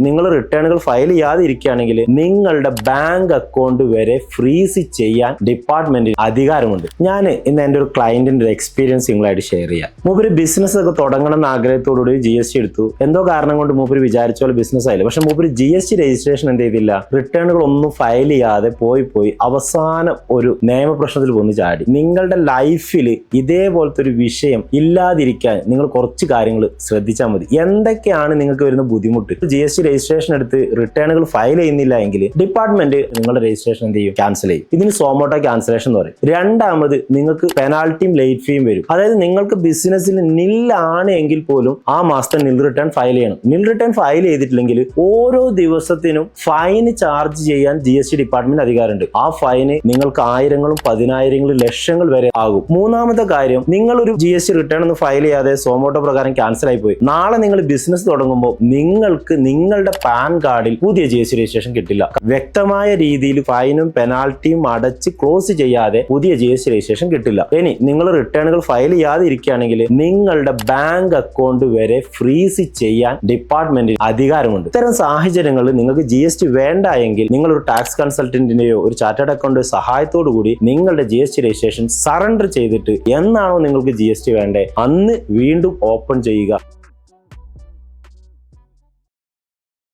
നിങ്ങൾ റിട്ടേണുകൾ ഫയൽ ചെയ്യാതെ ഇരിക്കുകയാണെങ്കിൽ നിങ്ങളുടെ ബാങ്ക് അക്കൗണ്ട് വരെ ഫ്രീസ് ചെയ്യാൻ ഡിപ്പാർട്ട്മെന്റിന് അധികാരമുണ്ട്. ഞാൻ ഇന്ന് എൻ്റെ ഒരു ക്ലയന്റിന്റെ ഒരു എക്സ്പീരിയൻസ് നിങ്ങളായിട്ട് ഷെയർ ചെയ്യാം. മൂപ്പര് ബിസിനസ് ഒക്കെ തുടങ്ങണം എന്ന ആഗ്രഹത്തോടുകൂടി GST എടുത്തു. എന്തോ കാരണം കൊണ്ട് മൂപ്പര് വിചാരിച്ച പോലെ ബിസിനസ് ആയില്ല. പക്ഷെ മൂപ്പര് GST രജിസ്ട്രേഷൻ എന്ത് ചെയ്തില്ല, റിട്ടേണുകൾ ഒന്നും ഫയൽ ചെയ്യാതെ പോയി അവസാനം ഒരു നിയമപ്രശ്നത്തിൽ വന്ന് ചാടി. നിങ്ങളുടെ ലൈഫിൽ ഇതേപോലത്തെ ഒരു വിഷയം ഇല്ലാതിരിക്കാൻ നിങ്ങൾ കുറച്ച് കാര്യങ്ങൾ ശ്രദ്ധിച്ചാൽ മതി. എന്തൊക്കെയാണ് നിങ്ങൾക്ക് വരുന്ന ബുദ്ധിമുട്ട്? GST രജിസ്ട്രേഷൻ എടുത്ത് റിട്ടേണുകൾ ഫയൽ ചെയ്യുന്നില്ല എങ്കിൽ ഡിപ്പാർട്ട്മെന്റ് നിങ്ങളുടെ രജിസ്ട്രേഷൻ എന്ത് ചെയ്യും, ക്യാൻസൽ ചെയ്യും. ഇതിന് സോമോട്ടോ ക്യാൻസലേഷൻ എന്ന് പറയും. രണ്ടാമത് നിങ്ങൾക്ക് പെനാൽറ്റിയും ലേറ്റ് ഫീയും വരും. അതായത് നിങ്ങൾക്ക് ബിസിനസ്സിൽ നില്ലാണ് എങ്കിൽ പോലും ആ മാസത്തെ നിൽ റിട്ടേൺ ഫയൽ ചെയ്യണം. നിൽ റിട്ടേൺ ഫയൽ ചെയ്തിട്ടില്ലെങ്കിൽ ഓരോ ദിവസത്തിനും ഫൈൻ ചാർജ് ചെയ്യാൻ GST ഡിപ്പാർട്ട്മെന്റ് അധികാരമുണ്ട്. ആ ഫൈന് നിങ്ങൾക്ക് ആയിരങ്ങളും പതിനായിരങ്ങളും ലക്ഷങ്ങൾ വരെ ആകും. മൂന്നാമത്തെ കാര്യം, നിങ്ങൾ ഒരു GST റിട്ടേൺ ഒന്നും ഫയൽ ചെയ്യാതെ സോമോട്ടോ പ്രകാരം ക്യാൻസൽ ആയി പോയി. നാളെ നിങ്ങൾ ബിസിനസ് തുടങ്ങുമ്പോൾ നിങ്ങൾക്ക് നിങ്ങളുടെ പാൻ കാർഡിൽ പുതിയ GST രജിസ്ട്രേഷൻ കിട്ടില്ല. വ്യക്തമായ രീതിയിൽ ഫൈനും പെനാൽറ്റിയും അടച്ച് ക്ലോസ് ചെയ്യാതെ പുതിയ GST രജിസ്ട്രേഷൻ കിട്ടില്ല. ഇനി നിങ്ങൾ റിട്ടേണുകൾ ഫയൽ ചെയ്യാതെ ഇരിക്കുകയാണെങ്കിൽ നിങ്ങളുടെ ബാങ്ക് അക്കൗണ്ട് വരെ ഫ്രീസ് ചെയ്യാൻ ഡിപ്പാർട്ട്മെന്റിന് അധികാരമുണ്ട്. ഇത്തരം സാഹചര്യങ്ങളിൽ നിങ്ങൾക്ക് GST വേണ്ട എങ്കിൽ നിങ്ങൾ ഒരു ടാക്സ് കൺസൾട്ടന്റിന്റെയോ ഒരു ചാർട്ടേഡ് അക്കൗണ്ട് സഹായത്തോടു കൂടി നിങ്ങളുടെ GST രജിസ്ട്രേഷൻ സറണ്ടർ ചെയ്തിട്ട് എന്നാണോ നിങ്ങൾക്ക് GST വേണ്ടേ അന്ന് വീണ്ടും ഓപ്പൺ ചെയ്യുക.